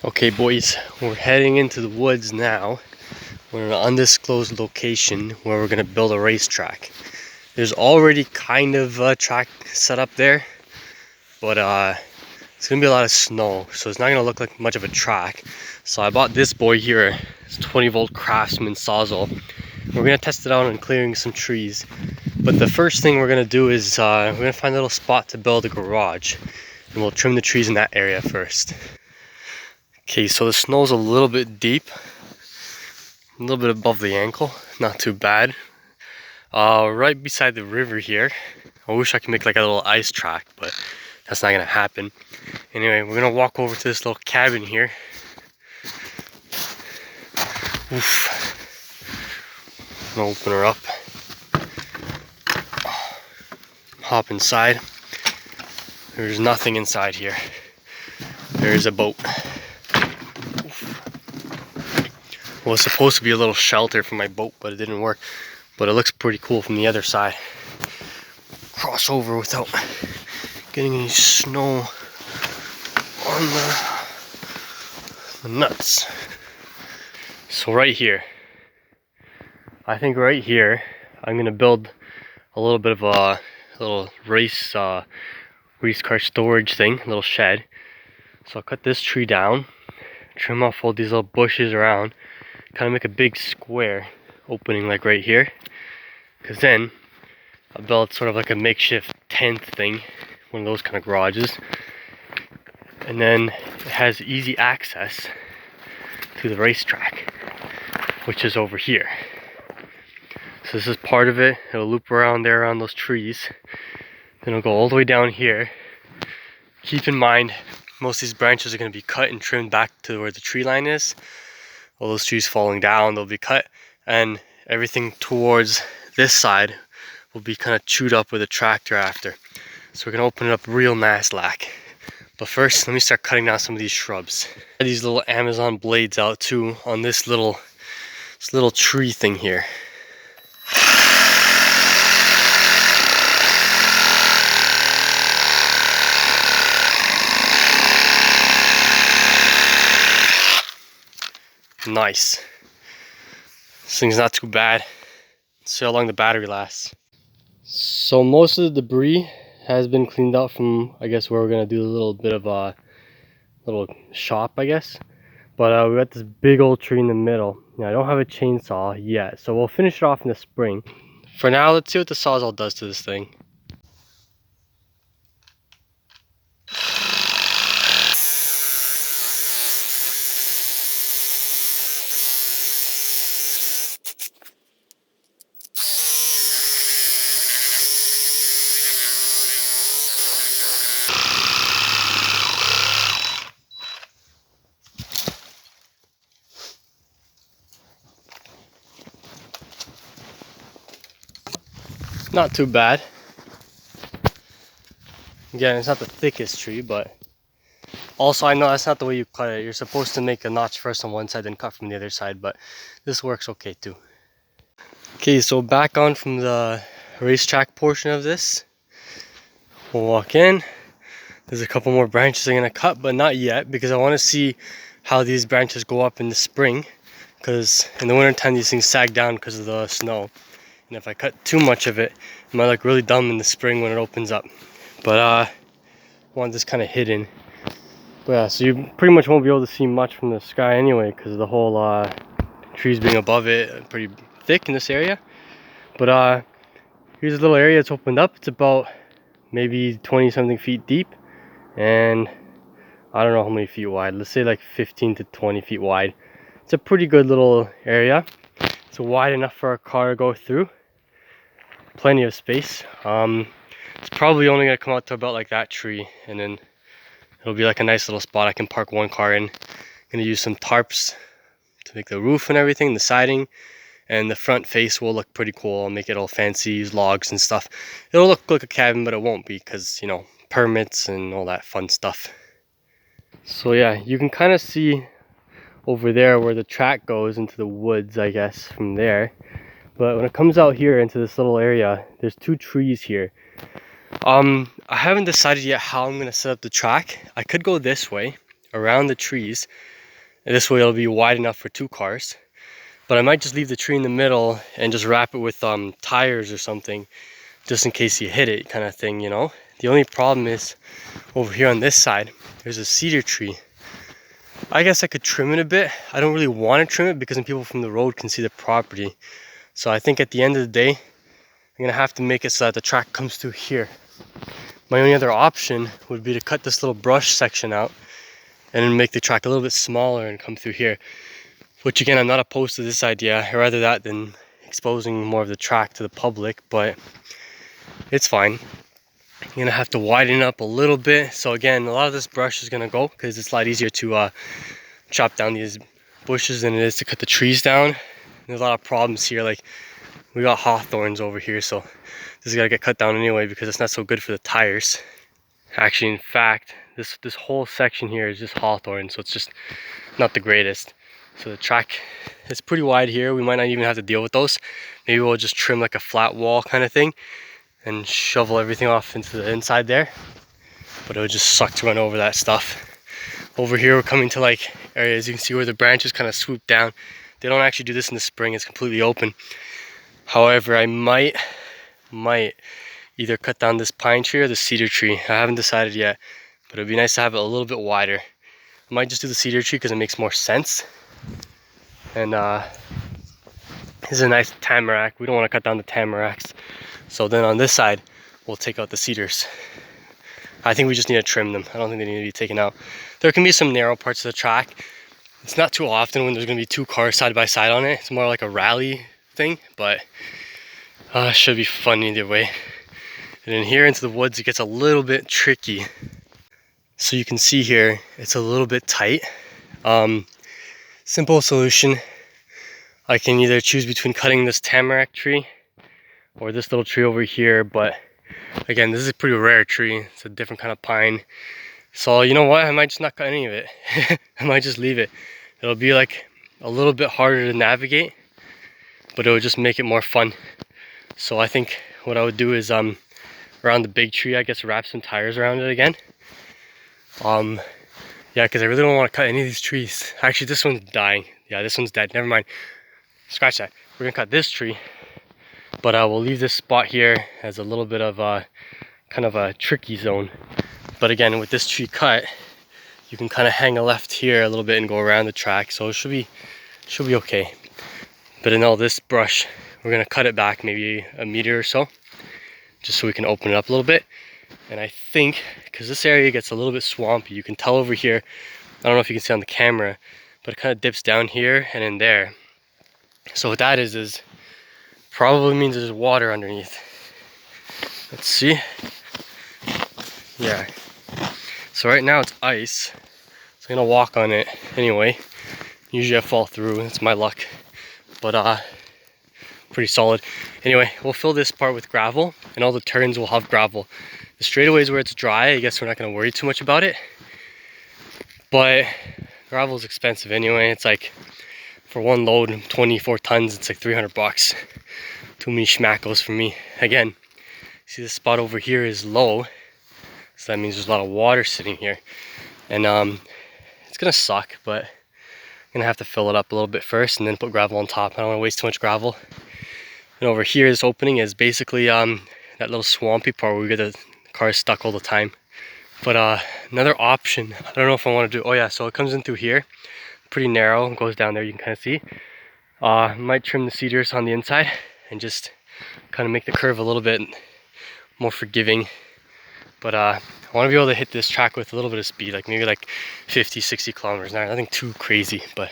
Okay boys, we're heading into the woods now. We're in an undisclosed location where we're going to build a racetrack. There's already kind of a track set up there, but it's going to be a lot of snow, so it's not going to look like much of a track. So I bought this boy here. It's 20V Craftsman Sawzall. We're going to test it out on clearing some trees. But the first thing we're going to do is we're going to find a little spot to build a garage. And we'll trim the trees in that area first. Okay, so the snow's a little bit deep, a little bit above the ankle, not too bad. Right beside the river here. I wish I could make like a little ice track, but that's not gonna happen. Anyway, we're gonna walk over to this little cabin here. Oof. I'm gonna open her up. Hop inside. There's nothing inside here. There's a boat. Well, it's supposed to be a little shelter for my boat, but it didn't work. But it looks pretty cool from the other side. Cross over without getting any snow on the nuts. So right here, I think right here, I'm gonna build a little bit of a little race car storage thing, a little shed. So I'll cut this tree down, trim off all these little bushes around, kind of make a big square opening like right here, because then I'll build sort of like a makeshift tent thing, one of those kind of garages, and then it has easy access to the racetrack, which is over here. So this is part of it. It'll loop around there around those trees, then it'll go all the way down here. Keep in mind, most of these branches are going to be cut and trimmed back to where the tree line is. All those trees falling down, they'll be cut, and everything towards this side will be kind of chewed up with a tractor after. So we're gonna open it up real nice like. But first, let me start cutting down some of these shrubs. These little Amazon blades out too on this little tree thing here. Nice. This thing's not too bad. Let's see how long the battery lasts. So most of the debris has been cleaned out from, I guess, where we're gonna do a little bit of a little shop, I guess. But we got this big old tree in the middle. Now I don't have a chainsaw yet, so we'll finish it off in the spring. For now, let's see what the Sawzall does to this thing. Not too bad. Again, it's not the thickest tree, but also I know that's not the way you cut it. You're supposed to make a notch first on one side, then cut from the other side, but this works okay too. Okay, so back on from the racetrack portion of this. We'll walk in. There's a couple more branches I'm gonna cut, but not yet, because I want to see how these branches go up in the spring, because in the wintertime these things sag down because of the snow. And if I cut too much of it, it might look really dumb in the spring when it opens up. But I want this kind of hidden. But yeah, so you pretty much won't be able to see much from the sky anyway, because of the whole trees being above it, pretty thick in this area. But here's a little area that's opened up. It's about maybe 20 something feet deep, and I don't know how many feet wide. Let's say like 15 to 20 feet wide. It's a pretty good little area. It's wide enough for a car to go through. Plenty of space. It's probably only gonna come out to about like that tree, and then it'll be like a nice little spot I can park one car in. I'm gonna use some tarps to make the roof and everything, the siding, and the front face will look pretty cool. I'll make it all fancy, use logs and stuff. It'll look like a cabin, but it won't be, because, you know, permits and all that fun stuff. So yeah, you can kind of see over there where the track goes into the woods, I guess, from there. But when it comes out here into this little area, there's two trees here. I haven't decided yet how I'm going to set up the track. I could go this way, around the trees. And this way it'll be wide enough for 2 cars. But I might just leave the tree in the middle and just wrap it with tires or something, just in case you hit it kind of thing, you know. The only problem is over here on this side, there's a cedar tree. I guess I could trim it a bit. I don't really want to trim it because then people from the road can see the property. So I think at the end of the day, I'm gonna have to make it so that the track comes through here. My only other option would be to cut this little brush section out and then make the track a little bit smaller and come through here. Which again, I'm not opposed to this idea. I'd rather that than exposing more of the track to the public, but it's fine. I'm gonna have to widen it up a little bit. So again, a lot of this brush is gonna go because it's a lot easier to chop down these bushes than it is to cut the trees down. There's a lot of problems here, like we got hawthorns over here, so this is gotta get cut down anyway because it's not so good for the tires. Actually, in fact, this whole section here is just hawthorn, so it's just not the greatest. So the track is pretty wide here. We might not even have to deal with those. Maybe we'll just trim like a flat wall kind of thing and shovel everything off into the inside there. But it would just suck to run over that stuff. Over here we're coming to like areas you can see where the branches kind of swoop down. They don't actually do this in the spring, it's completely open. However, I might either cut down this pine tree or the cedar tree. I haven't decided yet, but it'd be nice to have it a little bit wider. I might just do the cedar tree because it makes more sense. And this is a nice tamarack. We don't want to cut down the tamaracks. So then on this side, we'll take out the cedars. I think we just need to trim them. I don't think they need to be taken out. There can be some narrow parts of the track. It's not too often when there's going to be 2 cars side by side on it. It's more like a rally thing, but it should be fun either way. And then here into the woods, it gets a little bit tricky. So you can see here, it's a little bit tight. Simple solution. I can either choose between cutting this tamarack tree or this little tree over here, but again, this is a pretty rare tree. It's a different kind of pine. So you know what, I might just not cut any of it. I might just leave it. It'll be like a little bit harder to navigate, but it would just make it more fun. So I think what I would do is around the big tree, I guess wrap some tires around it again. Yeah, because I really don't want to cut any of these trees. Actually, this one's dying. Yeah, this one's dead. Never mind. Scratch that. We're gonna cut this tree, but we'll leave this spot here as a little bit of a kind of a tricky zone. But again, with this tree cut, you can kind of hang a left here a little bit and go around the track, so it should be okay. But in all this brush, we're gonna cut it back maybe a meter or so, just so we can open it up a little bit. And I think, because this area gets a little bit swampy, you can tell over here, I don't know if you can see on the camera, but it kind of dips down here and in there. So what that is probably means there's water underneath. Let's see. Yeah. So right now it's ice. So I'm gonna walk on it anyway. Usually I fall through, it's my luck. But pretty solid. Anyway, we'll fill this part with gravel, and all the turns will have gravel. The straightaways where it's dry, I guess we're not gonna worry too much about it. But gravel is expensive anyway. It's like, for one load, 24 tons, it's like 300 bucks. Too many schmackos for me. Again, see this spot over here is low, so that means there's a lot of water sitting here. And it's gonna suck, but I'm gonna have to fill it up a little bit first and then put gravel on top. I don't wanna waste too much gravel. And over here, this opening is basically that little swampy part where we get the cars stuck all the time. But another option, I don't know if I want to do, oh yeah, so it comes in through here, pretty narrow, it goes down there, you can kind of see. Might trim the cedars on the inside and just kind of make the curve a little bit more forgiving. But I want to be able to hit this track with a little bit of speed, like maybe like 50, 60 kilometers an hour, nothing too crazy. But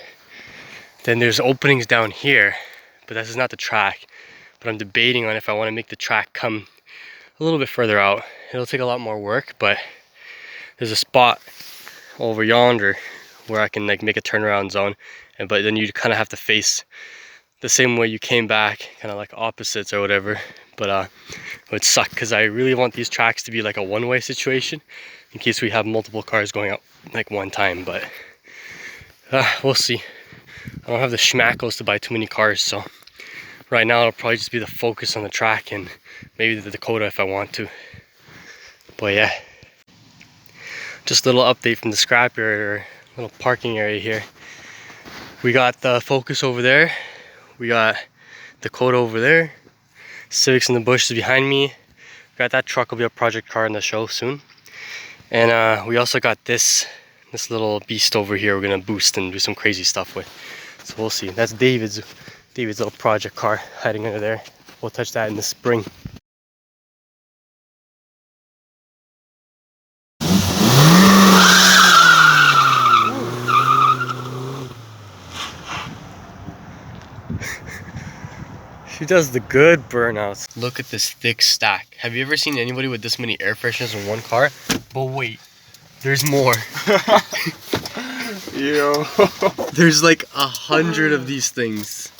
then there's openings down here, but this is not the track. But I'm debating on if I want to make the track come a little bit further out. It'll take a lot more work, but there's a spot over yonder where I can like make a turnaround zone, but then you kind of have to face the same way you came back, kind of like opposites or whatever. But it would suck because I really want these tracks to be like a one-way situation in case we have multiple cars going out like one time. But we'll see. I don't have the schmackos to buy too many cars, so right now it'll probably just be the Focus on the track and maybe the Dakota if I want to. But yeah, just a little update from the scrapyard, or little parking area here. We got the Focus over there. We got Dakota over there. Civics in the bushes behind me. Got that truck will be a project car in the show soon. And we also got this little beast over here we're gonna boost and do some crazy stuff with. So we'll see. That's David's little project car hiding under there. We'll touch that in the spring. She does the good burnouts. Look at this thick stack. Have you ever seen anybody with this many air fresheners in one car? But wait, there's more. Yo. There's like 100 of these things.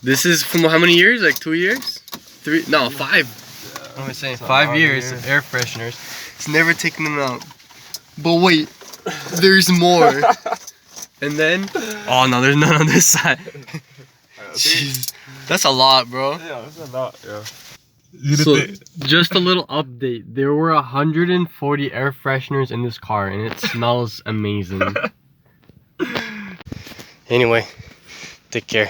This is from how many years? Like 2 years? 3? No, 5. What am I saying? 5 years of air fresheners. It's never taken them out. But wait, there's more. And then, oh no, there's none on this side. Jeez, that's a lot, bro. Yeah, that's a lot, yeah. So, just a little update. There were 140 air fresheners in this car, and it smells amazing. Anyway, take care.